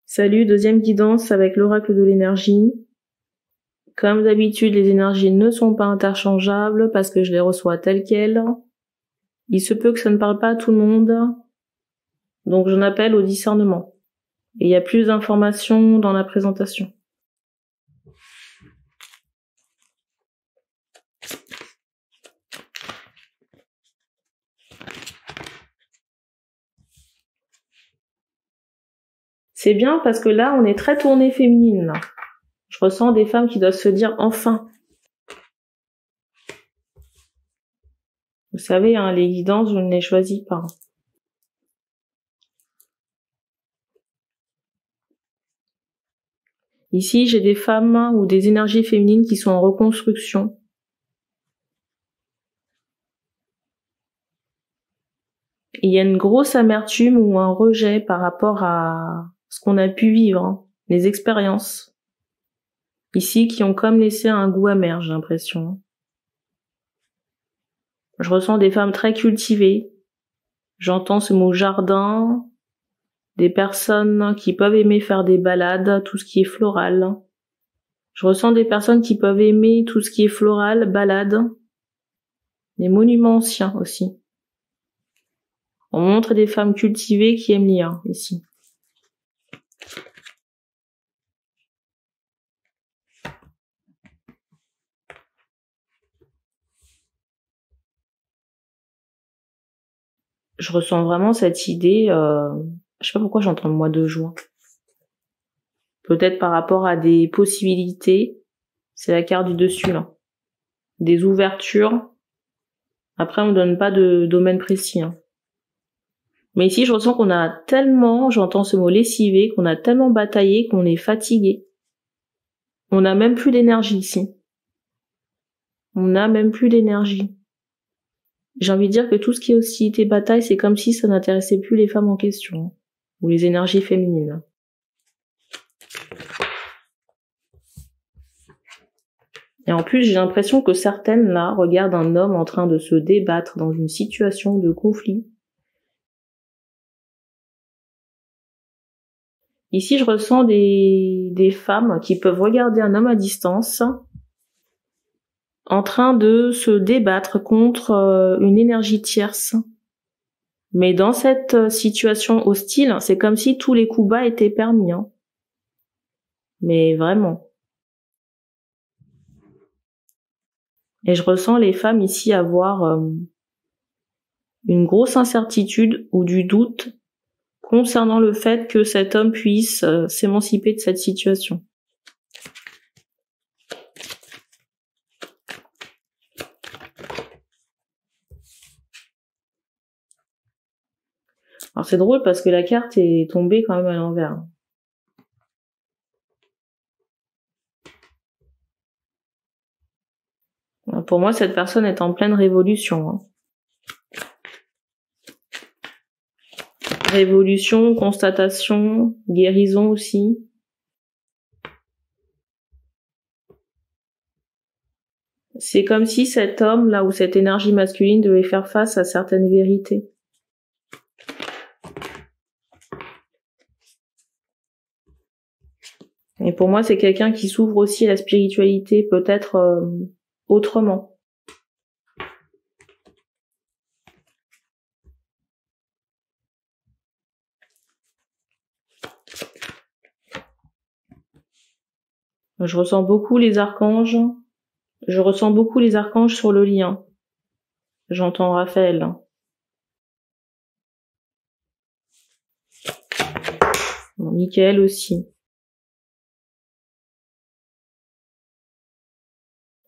Salut, deuxième guidance avec l'oracle de l'énergie. Comme d'habitude, les énergies ne sont pas interchangeables parce que je les reçois telles quelles. Il se peut que ça ne parle pas à tout le monde, donc j'en appelle au discernement. Et il y a plus d'informations dans la présentation. C'est bien parce que là, on est très tourné féminine. Là. Je ressens des femmes qui doivent se dire « enfin ». Vous savez, hein, les guidances, je ne les choisis pas. Ici, j'ai des femmes ou des énergies féminines qui sont en reconstruction. Il y a une grosse amertume ou un rejet par rapport à ce qu'on a pu vivre, hein, les expériences. Ici, qui ont comme laissé un goût amer, j'ai l'impression. Je ressens des femmes très cultivées. J'entends ce mot jardin, des personnes qui peuvent aimer faire des balades, tout ce qui est floral. Je ressens des personnes qui peuvent aimer tout ce qui est floral, balade, des monuments anciens aussi. On montre des femmes cultivées qui aiment lire, ici. Je ressens vraiment cette idée, je sais pas pourquoi j'entends le mois de juin. Peut-être par rapport à des possibilités, c'est la carte du dessus, là. Des ouvertures. Après, on ne donne pas de domaine précis, hein. Mais ici, je ressens qu'on a tellement, j'entends ce mot lessivé, qu'on a tellement bataillé qu'on est fatigué. On n'a même plus d'énergie ici. On n'a même plus d'énergie. J'ai envie de dire que tout ce qui est hostilité, bataille, c'est comme si ça n'intéressait plus les femmes en question, ou les énergies féminines. Et en plus, j'ai l'impression que certaines, là, regardent un homme en train de se débattre dans une situation de conflit. Ici, je ressens des femmes qui peuvent regarder un homme à distance en train de se débattre contre une énergie tierce. Mais dans cette situation hostile, c'est comme si tous les coups bas étaient permis, hein. Mais vraiment. Et je ressens les femmes ici avoir une grosse incertitude ou du doute concernant le fait que cet homme puisse s'émanciper de cette situation. Alors c'est drôle parce que la carte est tombée quand même à l'envers. Pour moi, cette personne est en pleine révolution, hein. Révolution, constatation, guérison aussi. C'est comme si cet homme, là, ou cette énergie masculine devait faire face à certaines vérités. Et pour moi, c'est quelqu'un qui s'ouvre aussi à la spiritualité, peut-être autrement. Je ressens beaucoup les archanges. Je ressens beaucoup les archanges sur le lien. J'entends Raphaël. Bon, Michael aussi.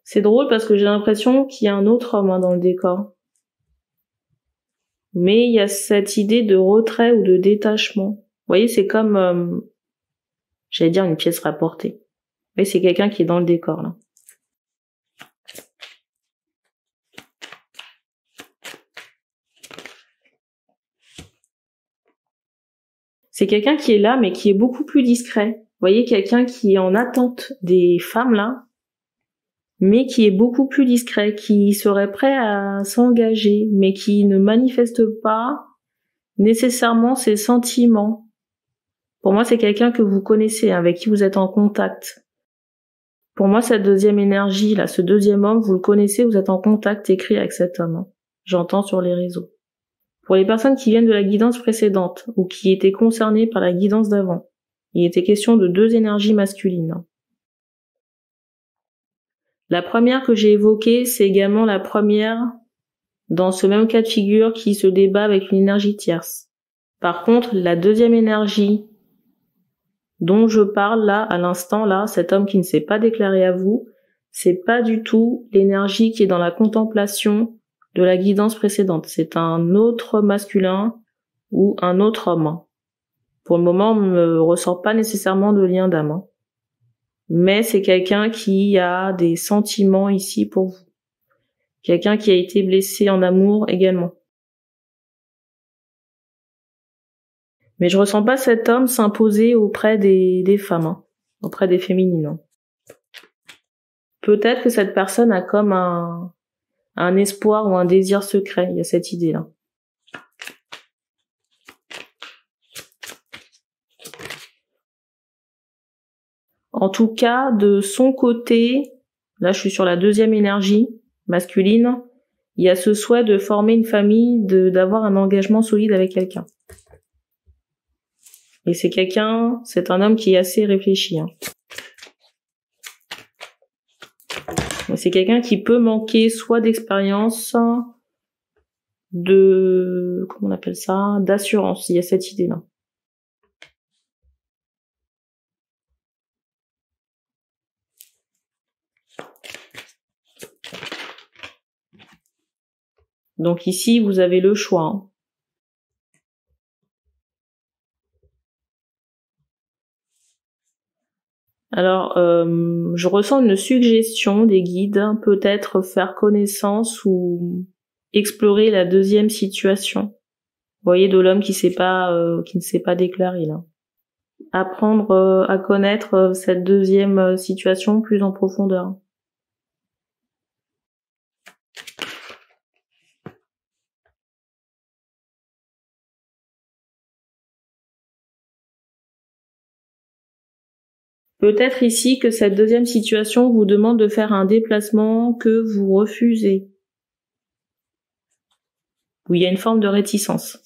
C'est drôle parce que j'ai l'impression qu'il y a un autre homme, hein, dans le décor. Mais il y a cette idée de retrait ou de détachement. Vous voyez, c'est comme, j'allais dire une pièce rapportée. Mais c'est quelqu'un qui est dans le décor, là. C'est quelqu'un qui est là, mais qui est beaucoup plus discret. Vous voyez, quelqu'un qui est en attente des femmes, là, mais qui est beaucoup plus discret, qui serait prêt à s'engager, mais qui ne manifeste pas nécessairement ses sentiments. Pour moi, c'est quelqu'un que vous connaissez, avec qui vous êtes en contact. Pour moi, cette deuxième énergie, là, ce deuxième homme, vous le connaissez, vous êtes en contact écrit avec cet homme. J'entends sur les réseaux. Pour les personnes qui viennent de la guidance précédente, ou qui étaient concernées par la guidance d'avant, il était question de 2 énergies masculines. La première que j'ai évoquée, c'est également la première dans ce même cas de figure qui se débat avec une énergie tierce. Par contre, la deuxième énergie dont je parle là, à l'instant là, cet homme qui ne s'est pas déclaré à vous, c'est pas du tout l'énergie qui est dans la contemplation de la guidance précédente. C'est un autre masculin ou un autre homme. Pour le moment, on ne ressort pas nécessairement de lien d'âme. Mais c'est quelqu'un qui a des sentiments ici pour vous. Quelqu'un qui a été blessé en amour également. Mais je ressens pas cet homme s'imposer auprès des femmes, auprès des féminines. Peut-être que cette personne a comme un espoir ou un désir secret. Il y a cette idée-là. En tout cas, de son côté, là je suis sur la deuxième énergie masculine, il y a ce souhait de former une famille, d'avoir un engagement solide avec quelqu'un. Et c'est un homme qui est assez réfléchi. C'est quelqu'un qui peut manquer soit d'expérience, comment on appelle ça, d'assurance. Il y a cette idée-là. Donc ici, vous avez le choix. Alors, je ressens une suggestion des guides, peut-être faire connaissance ou explorer la deuxième situation. Vous voyez, de l'homme qui ne s'est pas déclaré là. Apprendre à connaître cette deuxième situation plus en profondeur. Peut-être ici que cette deuxième situation vous demande de faire un déplacement que vous refusez. Où il y a une forme de réticence.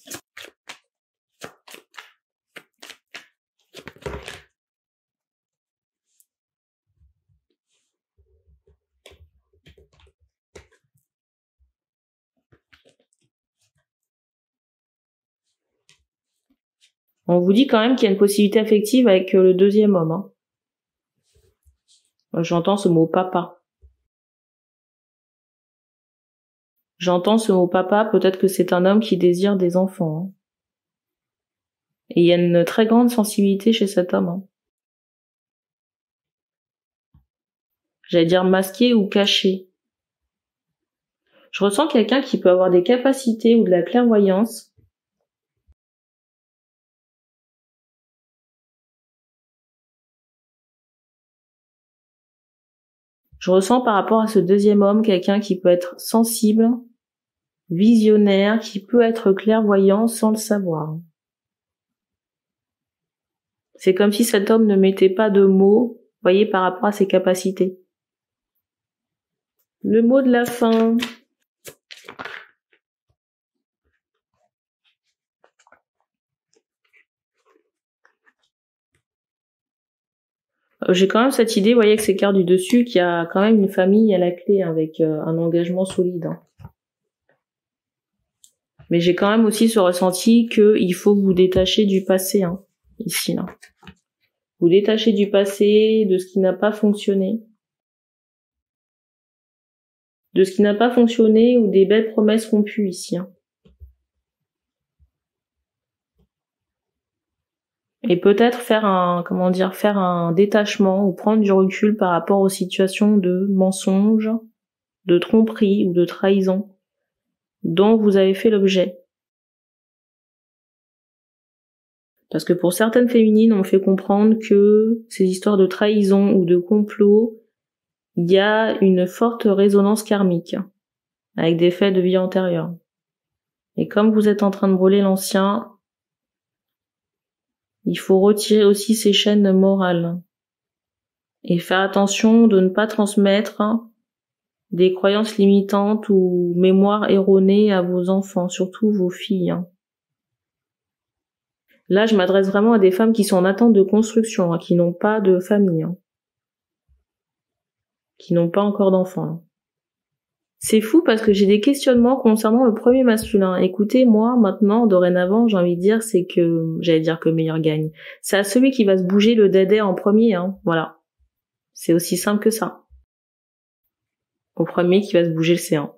On vous dit quand même qu'il y a une possibilité affective avec le deuxième homme. J'entends ce mot papa. J'entends ce mot papa, peut-être que c'est un homme qui désire des enfants. Et il y a une très grande sensibilité chez cet homme. J'allais dire masqué ou caché. Je ressens quelqu'un qui peut avoir des capacités ou de la clairvoyance. Je ressens par rapport à ce deuxième homme quelqu'un qui peut être sensible, visionnaire, qui peut être clairvoyant sans le savoir. C'est comme si cet homme ne mettait pas de mots, voyez, par rapport à ses capacités. Le mot de la fin. J'ai quand même cette idée, vous voyez, avec ces cartes du dessus, qu'il y a quand même une famille à la clé avec un engagement solide. Mais j'ai quand même aussi ce ressenti qu'il faut vous détacher du passé, ici, là. Vous détacher du passé, de ce qui n'a pas fonctionné. De ce qui n'a pas fonctionné ou des belles promesses rompues ici. Et peut-être faire un détachement ou prendre du recul par rapport aux situations de mensonges, de tromperie ou de trahison dont vous avez fait l'objet. Parce que pour certaines féminines, on fait comprendre que ces histoires de trahison ou de complot, il y a une forte résonance karmique, avec des faits de vie antérieure. Et comme vous êtes en train de brûler l'ancien, Il faut retirer aussi ces chaînes morales. Et faire attention de ne pas transmettre des croyances limitantes ou mémoires erronées à vos enfants, surtout vos filles. Là, je m'adresse vraiment à des femmes qui sont en attente de construction, qui n'ont pas de famille, qui n'ont pas encore d'enfants. C'est fou parce que j'ai des questionnements concernant le premier masculin. Écoutez, moi, maintenant, dorénavant, j'ai envie de dire, c'est que, j'allais dire que le meilleur gagne. C'est à celui qui va se bouger le dadais en premier, voilà. C'est aussi simple que ça. Au premier qui va se bouger le séant.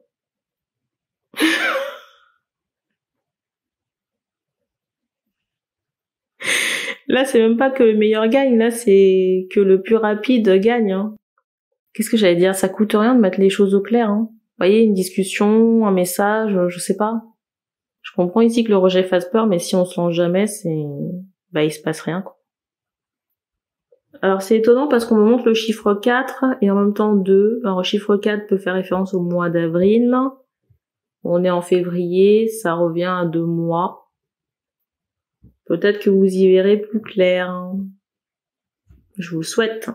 Là, c'est même pas que le meilleur gagne, là, c'est que le plus rapide gagne. Qu'est-ce que j'allais dire? Ça coûte rien de mettre les choses au clair. Vous voyez, une discussion, un message, je sais pas. Je comprends ici que le rejet fasse peur, mais si on se lance jamais, il se passe rien, quoi. Alors c'est étonnant parce qu'on me montre le chiffre 4 et en même temps 2. Alors le chiffre 4 peut faire référence au mois d'avril. On est en février, ça revient à 2 mois. Peut-être que vous y verrez plus clair. Je vous le souhaite.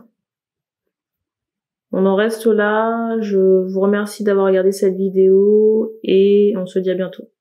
On en reste là. Je vous remercie d'avoir regardé cette vidéo et on se dit à bientôt.